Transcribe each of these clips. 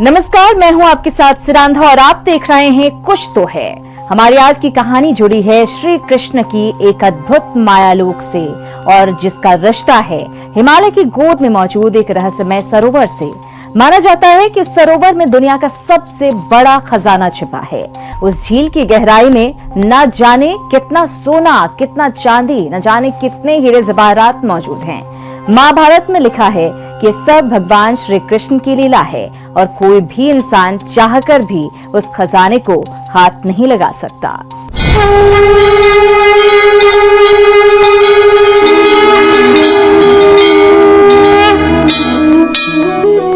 नमस्कार, मैं हूं आपके साथ सिरांधा और आप देख रहे हैं कुछ तो है। हमारी आज की कहानी जुड़ी है श्री कृष्ण की एक अद्भुत मायालोक से और जिसका रिश्ता है हिमालय की गोद में मौजूद एक रहस्यमय सरोवर से। माना जाता है कि उस सरोवर में दुनिया का सबसे बड़ा खजाना छिपा है। उस झील की गहराई में न जाने कितना सोना, कितना चांदी, न जाने कितने हीरे जवाहरात मौजूद हैं। महाभारत में लिखा है कि सब भगवान श्री कृष्ण की लीला है और कोई भी इंसान चाहकर भी उस खजाने को हाथ नहीं लगा सकता।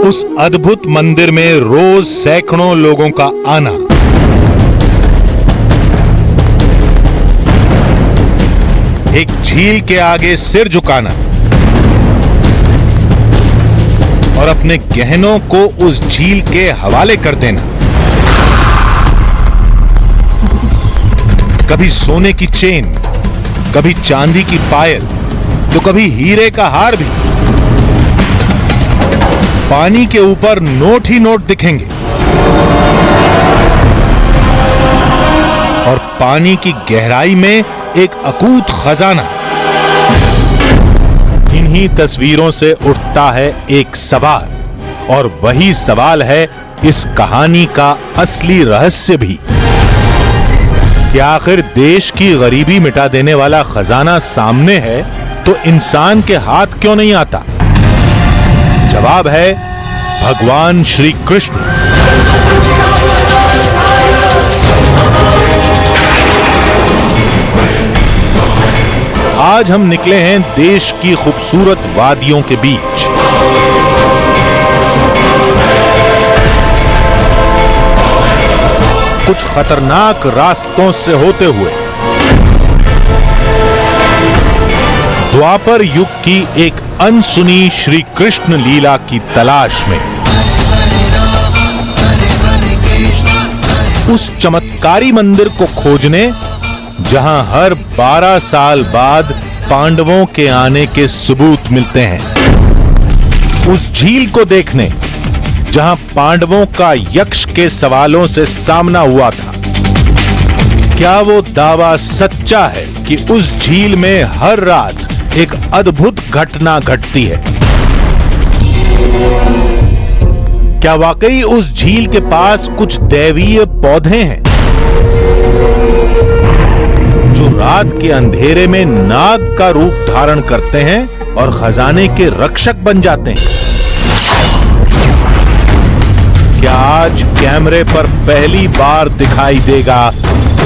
उस अद्भुत मंदिर में रोज सैकड़ों लोगों का आना, एक झील के आगे सिर झुकाना और अपने गहनों को उस झील के हवाले कर देना। कभी सोने की चेन, कभी चांदी की पायल, तो कभी हीरे का हार भी। पानी के ऊपर नोट ही नोट दिखेंगे और पानी की गहराई में एक अकूत खजाना। इन्हीं तस्वीरों से उठता है एक सवाल, और वही सवाल है इस कहानी का असली रहस्य भी कि आखिर देश की गरीबी मिटा देने वाला खजाना सामने है तो इंसान के हाथ क्यों नहीं आता? जवाब है भगवान श्री कृष्ण। आज हम निकले हैं देश की खूबसूरत वादियों के बीच। कुछ खतरनाक रास्तों से होते हुए द्वापर युग की एक अनसुनी श्री कृष्ण लीला की तलाश में। उस चमत्कारी मंदिर को खोजने जहां हर 12 साल बाद पांडवों के आने के सबूत मिलते हैं। उस झील को देखने जहां पांडवों का यक्ष के सवालों से सामना हुआ था। क्या वो दावा सच्चा है कि उस झील में हर रात एक अद्भुत घटना घटती है? क्या वाकई उस झील के पास कुछ दैवीय पौधे हैं जो रात के अंधेरे में नाग का रूप धारण करते हैं और खजाने के रक्षक बन जाते हैं? क्या आज कैमरे पर पहली बार दिखाई देगा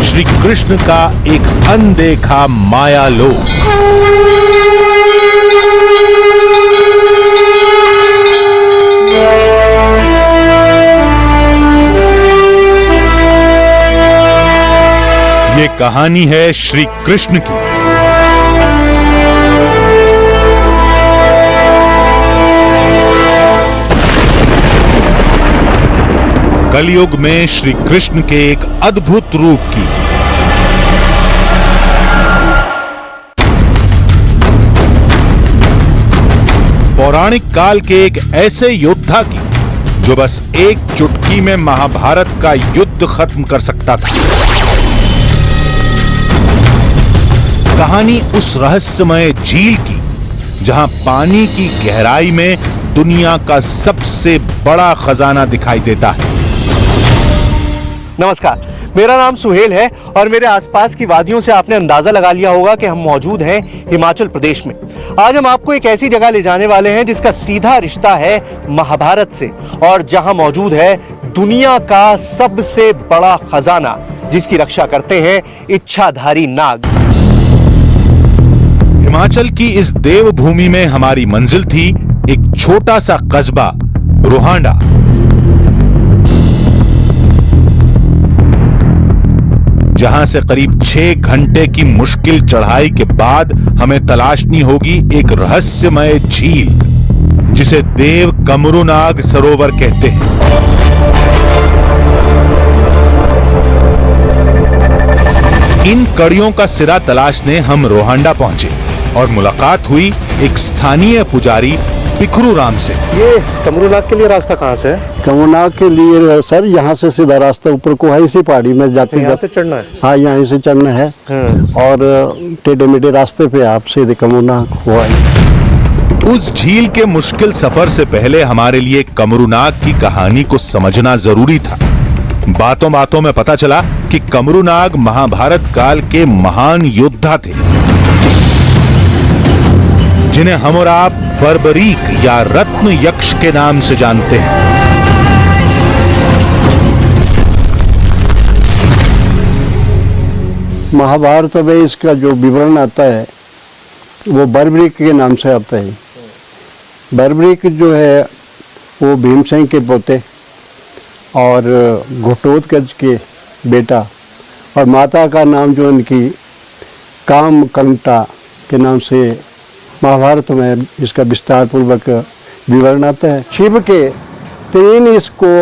श्री कृष्ण का एक अनदेखा मायालोक? ये कहानी है श्री कृष्ण की। कलयुग में श्री कृष्ण के एक अद्भुत रूप की। पौराणिक काल के एक ऐसे योद्धा की जो बस एक चुटकी में महाभारत का युद्ध खत्म कर सकता था। कहानी उस रहस्यमय झील की जहां पानी की गहराई में दुनिया का सबसे बड़ा खजाना दिखाई देता है। नमस्कार, मेरा नाम सुहेल है और मेरे आसपास की वादियों से आपने अंदाजा लगा लिया होगा कि हम मौजूद हैं हिमाचल प्रदेश में। आज हम आपको एक ऐसी जगह ले जाने वाले हैं जिसका सीधा रिश्ता है महाभारत से और जहां मौजूद है दुनिया का सबसे बड़ा खजाना, जिसकी रक्षा करते हैं इच्छाधारी नाग। हिमाचल की इस देवभूमि में हमारी मंजिल थी एक छोटा सा कस्बा रोहांडा। जहां से करीब 6 घंटे की मुश्किल चढ़ाई के बाद हमें तलाशनी होगी एक रहस्यमय झील जिसे देव कमरुनाग सरोवर कहते हैं। इन कड़ियों का सिरा तलाशने हम रोहांडा पहुंचे और मुलाकात हुई एक स्थानीय पुजारी बिखरू राम से। ये कमरूनाग के लिए रास्ता कहाँ से है? कमरूनाग के लिए सर यहाँ से सीधा रास्ता ऊपर को है, इसी पहाड़ी में जाते यहाँ जाते से चढ़ना है? हाँ, यहाँ से चढ़ना है। और टेढ़े मेढ़े रास्ते पे आप सीधे कमरूनाग हुआ है। उस झील के मुश्किल सफर से पहले हमारे लिए कमरूनाग की कहानी को समझना जरूरी था। बातों बातों में पता चला कि कमरूनाग महाभारत काल के महान योद्धा थे, जिन्हें हम और आप बर्बरीक या रत्न यक्ष के नाम से जानते हैं। महाभारत में इसका जो विवरण आता है वो बर्बरीक के नाम से आता है। बर्बरीक जो है वो भीमसेन के पोते और घटोत्कच के बेटा, और माता का नाम जो उनकी कामकंटा के नाम से महाभारत में इसका विस्तार पूर्वक विवरण आता है। शिव के 3 इसको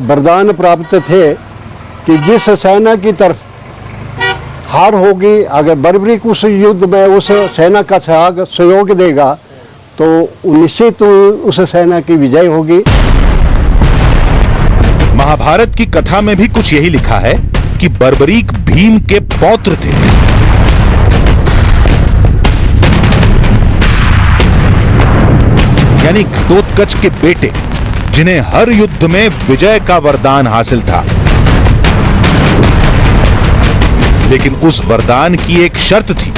वरदान प्राप्त थे कि जिस सेना की तरफ हार होगी, अगर बर्बरीक उस युद्ध में उस सेना का सहयोग देगा तो निश्चित उस सेना की विजय होगी। महाभारत की कथा में भी कुछ यही लिखा है कि बर्बरीक भीम के पौत्र थे। यानी घटोत्कच के बेटे, जिन्हें हर युद्ध में विजय का वरदान हासिल था। लेकिन उस वरदान की एक शर्त थी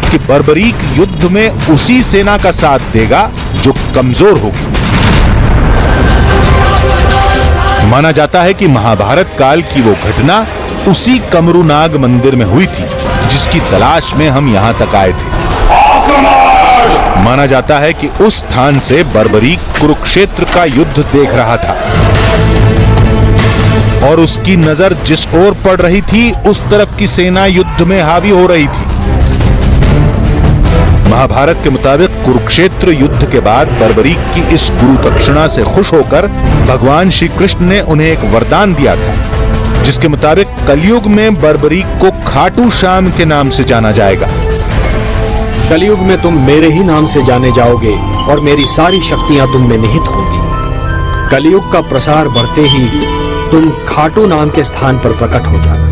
कि बर्बरीक युद्ध में उसी सेना का साथ देगा जो कमजोर होगी। माना जाता है कि महाभारत काल की वो घटना उसी कमरूनाग मंदिर में हुई थी जिसकी तलाश में हम यहां तक आए थे। माना जाता है कि उस स्थान से बर्बरीक कुरुक्षेत्र का युद्ध देख रहा था और उसकी नजर जिस ओर पड़ रही थी उस तरफ की सेना युद्ध में हावी हो रही थी। महाभारत के मुताबिक कुरुक्षेत्र युद्ध के बाद बर्बरीक की इस गुरु दक्षिणा से खुश होकर भगवान श्री कृष्ण ने उन्हें एक वरदान दिया था, जिसके मुताबिक कलयुग में बर्बरीक को खाटू श्याम के नाम से जाना जाएगा। कलयुग में तुम मेरे ही नाम से जाने जाओगे और मेरी सारी शक्तियां तुम में निहित होंगी। कलयुग का प्रसार बढ़ते ही तुम खाटू नाम के स्थान पर प्रकट हो जाना।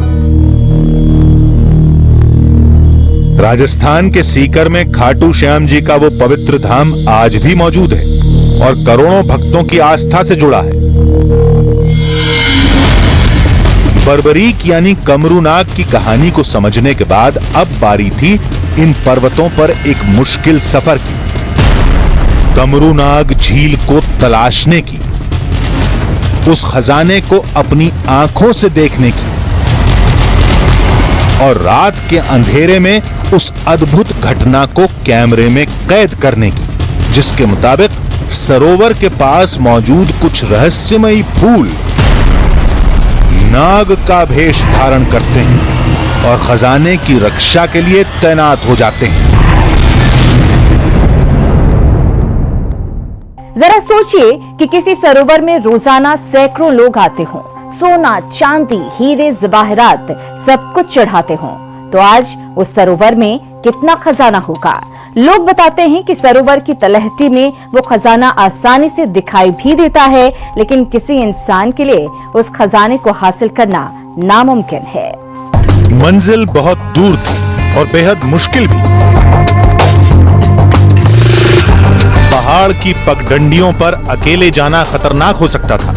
राजस्थान के सीकर में खाटू श्याम जी का वो पवित्र धाम आज भी मौजूद है और करोड़ों भक्तों की आस्था से जुड़ा है। बर्बरीक यानी कमरूनाग की कहानी को समझने के बाद अब बारी थी इन पर्वतों पर एक मुश्किल सफर की, कमरूनाग झील को तलाशने की, उस खजाने को अपनी आंखों से देखने की और रात के अंधेरे में उस अद्भुत घटना को कैमरे में कैद करने की, जिसके मुताबिक सरोवर के पास मौजूद कुछ रहस्यमयी फूल नाग का भेष धारण करते हैं और खजाने की रक्षा के लिए तैनात हो जाते हैं। जरा सोचिए कि किसी सरोवर में रोजाना सैकड़ों लोग आते हों, सोना, चांदी, हीरे, जवाहरात सब कुछ चढ़ाते हों, तो आज उस सरोवर में कितना खजाना होगा। लोग बताते हैं कि सरोवर की तलहटी में वो खजाना आसानी से दिखाई भी देता है, लेकिन किसी इंसान के लिए उस खजाने को हासिल करना नामुमकिन है। मंजिल बहुत दूर थी और बेहद मुश्किल भी। पहाड़ की पगडंडियों पर अकेले जाना खतरनाक हो सकता था,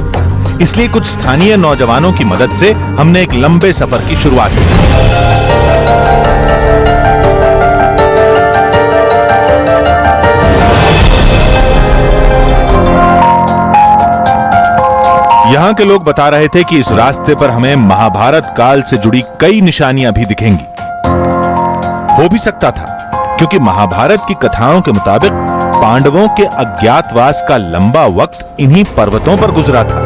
इसलिए कुछ स्थानीय नौजवानों की मदद से हमने एक लंबे सफर की शुरुआत की। यहाँ के लोग बता रहे थे कि इस रास्ते पर हमें महाभारत काल से जुड़ी कई निशानियां भी दिखेंगी। हो भी सकता था, क्योंकि महाभारत की कथाओं के मुताबिक पांडवों के अज्ञातवास का लंबा वक्त इन्हीं पर्वतों पर गुजरा था।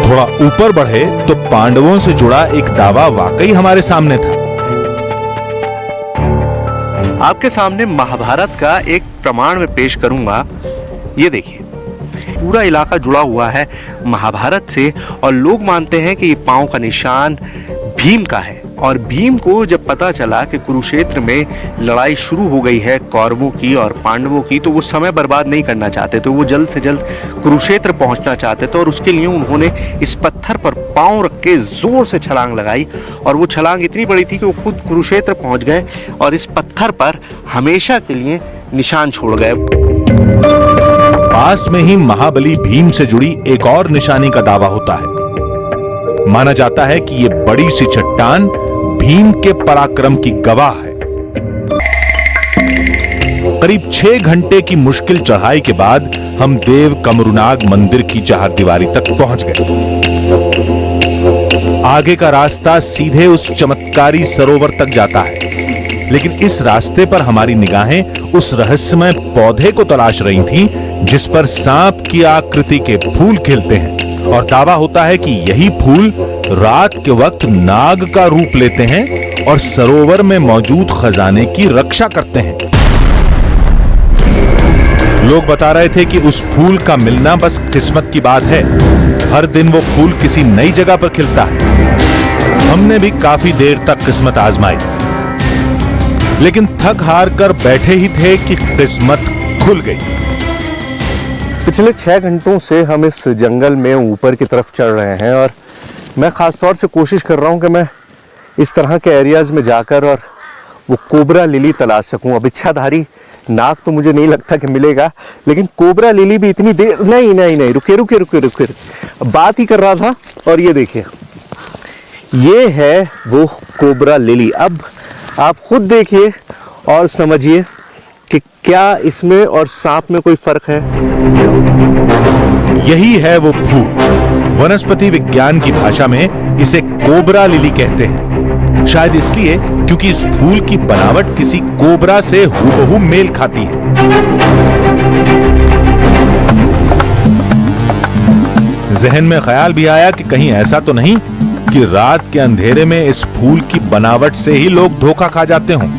थोड़ा ऊपर बढ़े तो पांडवों से जुड़ा एक दावा वाकई हमारे सामने था। आपके सामने महाभारत का एक प्रमाण में पेश करूंगा। ये देखिए, पूरा इलाका जुड़ा हुआ है महाभारत से और लोग मानते हैं कि ये पांव का निशान भीम का है और भीम को जब पता चला कि कुरुक्षेत्र में लड़ाई शुरू हो गई है कौरवों की और पांडवों की, तो वो समय बर्बाद नहीं करना चाहते, तो वो जल्द से जल्द कुरुक्षेत्र पहुंचना चाहते थे। और उसके लिए उन्होंने इस पत्थर पर पांव रख के जोर से छलांग लगाई, और वो छलांग इतनी बड़ी थी कि वो खुद कुरुक्षेत्र पहुंच गए और इस पत्थर पर हमेशा के लिए निशान छोड़ गए। पास में ही महाबली भीम से जुड़ी एक और निशानी का दावा होता है। माना जाता है कि यह बड़ी सी चट्टान भीम के पराक्रम की गवाह है। करीब 6 घंटे की मुश्किल चढ़ाई के बाद हम देव कमरुनाग मंदिर की चहारदीवारी तक पहुंच गए। आगे का रास्ता सीधे उस चमत्कारी सरोवर तक जाता है, लेकिन इस रास्ते पर हमारी निगाहें उस रहस्यमय पौधे को तलाश रही थीं, जिस पर सांप की आकृति के फूल खिलते हैं, और दावा होता है कि यही फूल रात के वक्त नाग का रूप लेते हैं और सरोवर में मौजूद खजाने की रक्षा करते हैं। लोग बता रहे थे कि उस फूल का मिलना बस किस्मत की बात है। हर दिन वो फूल किसी नई जगह पर खिलता है। हमने भी काफी देर तक किस्मत आजमाई, लेकिन थक हार कर बैठे ही थे कि किस्मत खुल गई। पिछले 6 घंटों से हम इस जंगल में ऊपर की तरफ चढ़ रहे हैं, और मैं खास तौर से कोशिश कर रहा हूं कि मैं इस तरह के एरियाज में जाकर और वो कोबरा लिली तलाश सकूं। अब इच्छाधारी नाग तो मुझे नहीं लगता कि मिलेगा, लेकिन कोबरा लिली भी इतनी देर नहीं रुके बात ही कर रहा था। और ये देखिए, ये है वो कोबरा लिली। अब आप खुद देखिए और समझिए कि क्या इसमें और सांप में कोई फर्क है। यही है वो फूल। वनस्पति विज्ञान की भाषा में इसे कोबरा लिली कहते हैं, शायद इसलिए क्योंकि इस फूल की बनावट किसी कोबरा से हूबहू मेल खाती है। जहन में ख्याल भी आया कि कहीं ऐसा तो नहीं कि रात के अंधेरे में इस फूल की बनावट से ही लोग धोखा खा जाते हों।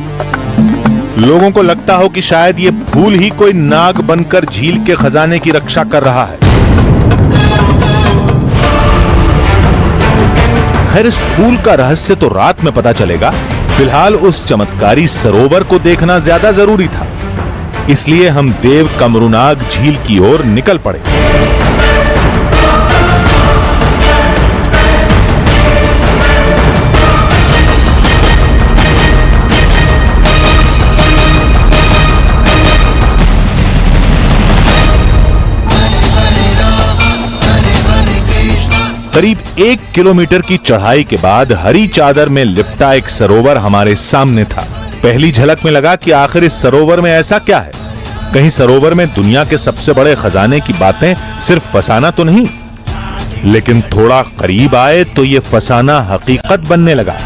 लोगों को लगता हो कि शायद ये फूल ही कोई नाग बनकर झील के खजाने की रक्षा कर रहा है। खैर, इस फूल का रहस्य तो रात में पता चलेगा। फिलहाल उस चमत्कारी सरोवर को देखना ज्यादा जरूरी था, इसलिए हम देव कमरुनाग झील की ओर निकल पड़े। करीब 1 किलोमीटर की चढ़ाई के बाद हरी चादर में लिपटा एक सरोवर हमारे सामने था। पहली झलक में लगा कि आखिर इस सरोवर में ऐसा क्या है। कहीं सरोवर में दुनिया के सबसे बड़े खजाने की बातें सिर्फ फसाना तो नहीं। लेकिन थोड़ा करीब आए तो ये फसाना हकीकत बनने लगा।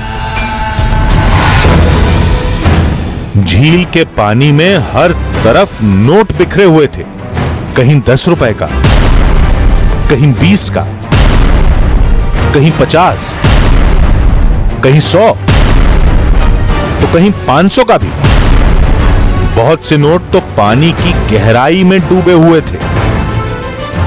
झील के पानी में हर तरफ नोट बिखरे हुए थे, कहीं 10 रुपए का, कहीं 20 का, कहीं 50, कहीं 100, तो कहीं 500 का भी। बहुत से नोट तो पानी की गहराई में डूबे हुए थे।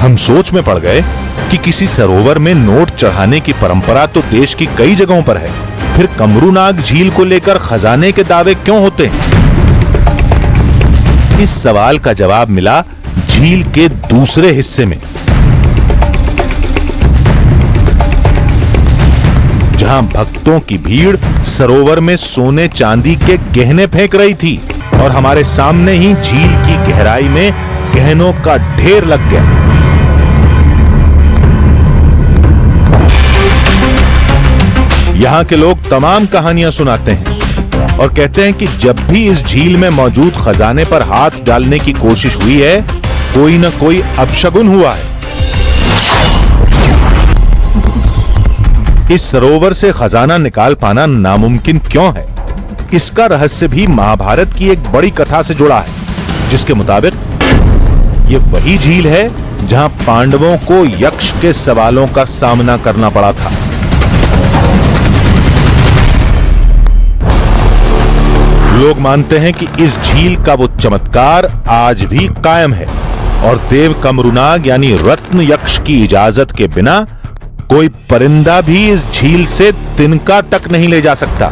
हम सोच में पड़ गए कि किसी सरोवर में नोट चढ़ाने की परंपरा तो देश की कई जगहों पर है, फिर कमरुनाग झील को लेकर खजाने के दावे क्यों होते हैं? इस सवाल का जवाब मिला झील के दूसरे हिस्से में, जहां भक्तों की भीड़ सरोवर में सोने चांदी के गहने फेंक रही थी और हमारे सामने ही झील की गहराई में गहनों का ढेर लग गया। यहां के लोग तमाम कहानियां सुनाते हैं और कहते हैं कि जब भी इस झील में मौजूद खजाने पर हाथ डालने की कोशिश हुई है, कोई न कोई अपशगुन हुआ है। इस सरोवर से खजाना निकाल पाना नामुमकिन क्यों है? इसका रहस्य भी महाभारत की एक बड़ी कथा से जुड़ा है, जिसके मुताबिक ये वही झील है जहां पांडवों को यक्ष के सवालों का सामना करना पड़ा था। लोग मानते हैं कि इस झील का वो चमत्कार आज भी कायम है और देव कमरुनाग यानी रत्न यक्ष की इजाजत के बिना कोई परिंदा भी इस झील से तिनका तक नहीं ले जा सकता।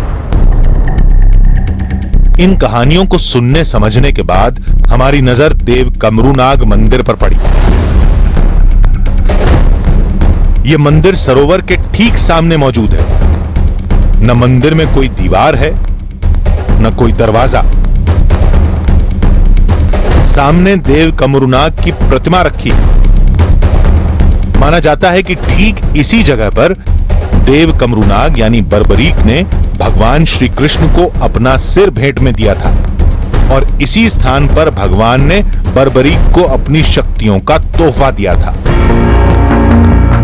इन कहानियों को सुनने समझने के बाद हमारी नजर देव कमरूनाग मंदिर पर पड़ी। यह मंदिर सरोवर के ठीक सामने मौजूद है। न मंदिर में कोई दीवार है, न कोई दरवाजा। सामने देव कमरूनाग की प्रतिमा रखी है। माना जाता है कि ठीक इसी जगह पर देव कमरूनाग यानी बर्बरीक ने भगवान श्री कृष्ण को अपना सिर भेंट में दिया था और इसी स्थान पर भगवान ने बर्बरीक को अपनी शक्तियों का तोहफा दिया था।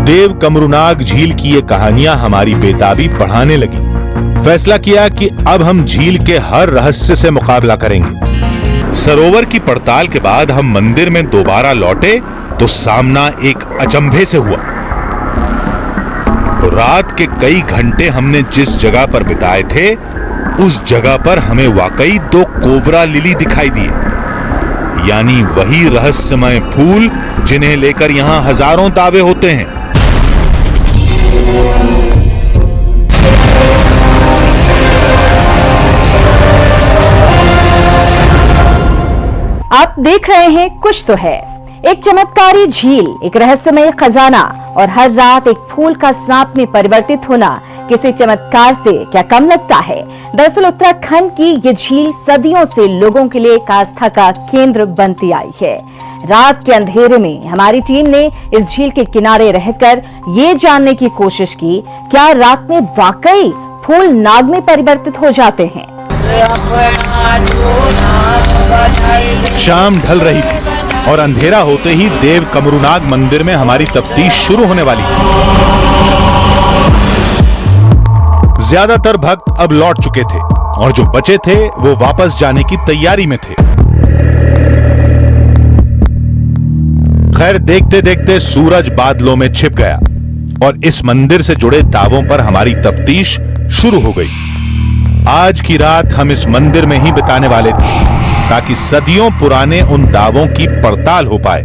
देव कमरूनाग झील की ये कहानियां हमारी बेताबी बढ़ाने लगी। फैसला किया कि अब हम झील के हर रहस्य से मुकाबला करेंगे। सरोवर की पड़ताल के बाद हम मंदिर में दोबारा लौटे तो सामना एक अचंभे से हुआ। रात के कई घंटे हमने जिस जगह पर बिताए थे उस जगह पर हमें वाकई 2 कोबरा लिली दिखाई दिए, यानी वही रहस्यमय फूल जिन्हें लेकर यहां हजारों दावे होते हैं। आप देख रहे हैं कुछ तो है, एक चमत्कारी झील, एक रहस्यमय खजाना और हर रात एक फूल का सांप में परिवर्तित होना किसी चमत्कार से क्या कम लगता है। दरअसल उत्तराखंड की ये झील सदियों से लोगों के लिए एक आस्था का केंद्र बनती आई है। रात के अंधेरे में हमारी टीम ने इस झील के किनारे रहकर ये जानने की कोशिश की क्या रात में वाकई फूल नाग में परिवर्तित हो जाते हैं। शाम ढल रही थी और अंधेरा होते ही देव कमरूनाग मंदिर में हमारी तफ्तीश शुरू होने वाली थी। ज्यादातर भक्त अब लौट चुके थे और जो बचे थे वो वापस जाने की तैयारी में थे। खैर देखते देखते सूरज बादलों में छिप गया और इस मंदिर से जुड़े दावों पर हमारी तफ्तीश शुरू हो गई। आज की रात हम इस मंदिर में ही बिताने वाले थे ताकि सदियों पुराने उन दावों की पड़ताल हो पाए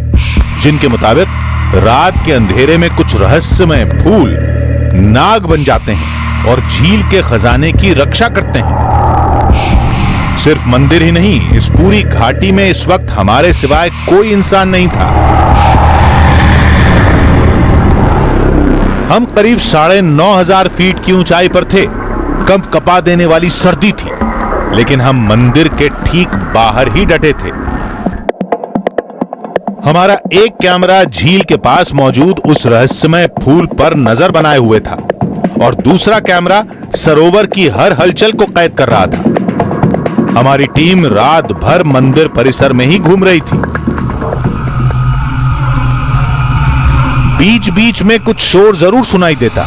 जिनके मुताबिक रात के अंधेरे में कुछ रहस्यमय फूल नाग बन जाते हैं और झील के खजाने की रक्षा करते हैं। सिर्फ मंदिर ही नहीं, इस पूरी घाटी में इस वक्त हमारे सिवाय कोई इंसान नहीं था। हम करीब 9,500 फीट की ऊंचाई पर थे। कंप कपा देने वाली सर्दी थी, लेकिन हम मंदिर के ठीक बाहर ही डटे थे। हमारा एक कैमरा झील के पास मौजूद उस रहस्यमय फूल पर नजर बनाए हुए था और दूसरा कैमरा सरोवर की हर हलचल को कैद कर रहा था। हमारी टीम रात भर मंदिर परिसर में ही घूम रही थी। बीच बीच में कुछ शोर जरूर सुनाई देता,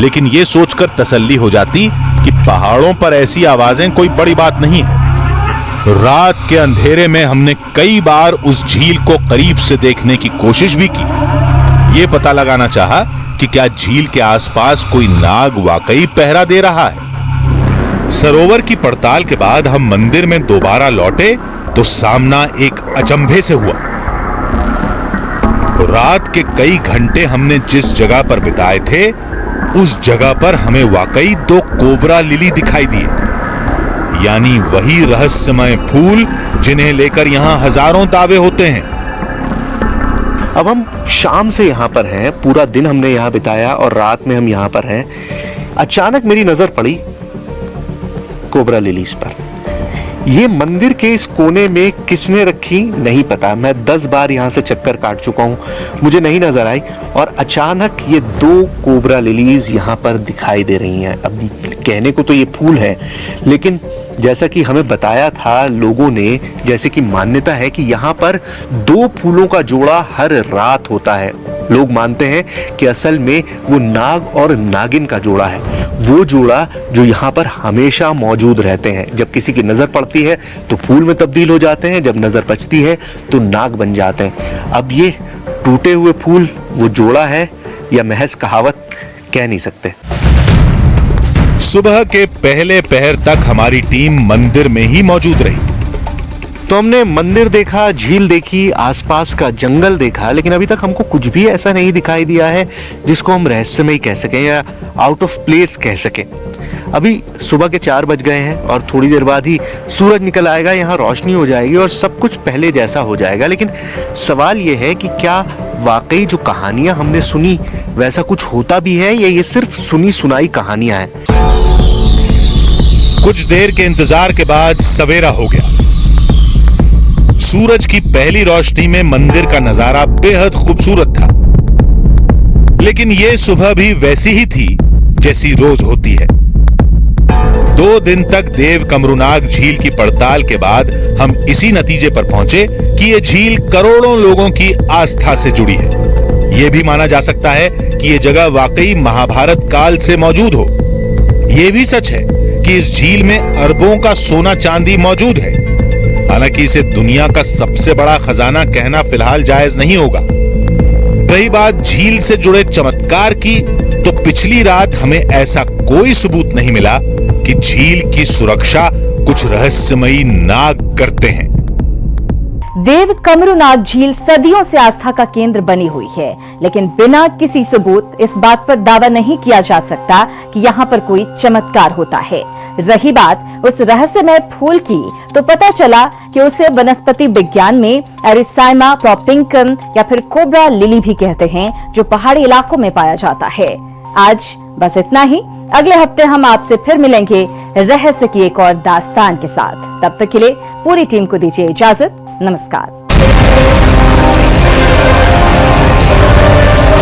लेकिन यह सोचकर तसल्ली हो जाती कि पहाड़ों पर ऐसी आवाजें कोई बड़ी बात नहीं है। रात के अंधेरे में हमने कई बार उस झील को करीब से देखने की कोशिश भी की। यह पता लगाना चाहा कि क्या झील के आसपास कोई नाग वाकई पहरा दे रहा है। सरोवर की पड़ताल के बाद हम मंदिर में दोबारा लौटे तो सामना एक अचंभे से हुआ। रात के कई घंटे हमने जिस जगह पर बिताए थे उस जगह पर हमें वाकई 2 कोबरा लिली दिखाई दिए, यानी वही रहस्यमय फूल जिन्हें लेकर यहां हजारों दावे होते हैं। अब हम शाम से यहाँ पर हैं, पूरा दिन हमने यहाँ बिताया और रात में हम यहाँ पर हैं। अचानक मेरी नजर पड़ी कोबरा लिलीज पर। ये मंदिर के इस कोने में किसने रखी नहीं पता। मैं 10 बार यहाँ से चक्कर काट चुका हूँ, मुझे नहीं नजर आई और अचानक ये 2 कोबरा लिलीज यहाँ पर दिखाई दे रही हैं। अब कहने को तो ये फूल है, लेकिन जैसा कि हमें बताया था लोगों ने, जैसे कि मान्यता है कि यहाँ पर 2 फूलों का जोड़ा हर रात होता है। लोग मानते हैं कि असल में वो नाग और नागिन का जोड़ा है, वो जोड़ा जो यहाँ पर हमेशा मौजूद रहते हैं। जब किसी की नजर पड़ती है तो फूल में तब्दील हो जाते हैं, जब नजर बचती है तो नाग बन जाते हैं। अब ये टूटे हुए फूल वो जोड़ा है या महज कहावत, कह नहीं सकते। सुबह के पहले पहर तक हमारी टीम मंदिर में ही मौजूद रही। तो हमने मंदिर देखा, झील देखी, आसपास का जंगल देखा, लेकिन अभी तक हमको कुछ भी ऐसा नहीं दिखाई दिया है जिसको हम रहस्यमय कह सकें या आउट ऑफ प्लेस कह सकें। अभी सुबह के 4 बज गए हैं और थोड़ी देर बाद ही सूरज निकल आएगा, यहाँ रोशनी हो जाएगी और सब कुछ पहले जैसा हो जाएगा। लेकिन सवाल ये है कि क्या वाकई जो कहानियां हमने सुनी वैसा कुछ होता भी है या ये सिर्फ सुनी सुनाई कहानियां हैं? कुछ देर के इंतजार के बाद सवेरा हो गया। सूरज की पहली रोशनी में मंदिर का नजारा बेहद खूबसूरत था, लेकिन यह सुबह भी वैसी ही थी जैसी रोज होती है। 2 दिन तक देव कमरूनाग झील की पड़ताल के बाद हम इसी नतीजे पर पहुंचे कि यह झील करोड़ों लोगों की आस्था से जुड़ी है। यह भी माना जा सकता है कि यह जगह वाकई महाभारत काल से मौजूद हो। यह भी सच है कि इस झील में अरबों का सोना चांदी मौजूद है। हालांकि इसे दुनिया का सबसे बड़ा खजाना कहना फिलहाल जायज नहीं होगा। रही बात झील से जुड़े चमत्कार की, तो पिछली रात हमें ऐसा कोई सबूत नहीं मिला कि झील की सुरक्षा कुछ रहस्यमयी नाग करते हैं। देव कमरूनाग झील सदियों से आस्था का केंद्र बनी हुई है, लेकिन बिना किसी सबूत इस बात पर दावा नहीं किया जा सकता कि यहाँ पर कोई चमत्कार होता है। रही बात उस रहस्यमय फूल की, तो पता चला कि उसे वनस्पति विज्ञान में एरिसाइमा प्रोपिंकम या फिर कोबरा लिली भी कहते हैं, जो पहाड़ी इलाकों में पाया जाता है। आज बस इतना ही। अगले हफ्ते हम आपसे फिर मिलेंगे रहस्य की एक और दास्तान के साथ। तब तक के लिए पूरी टीम को दीजिए इजाजत। नमस्कार।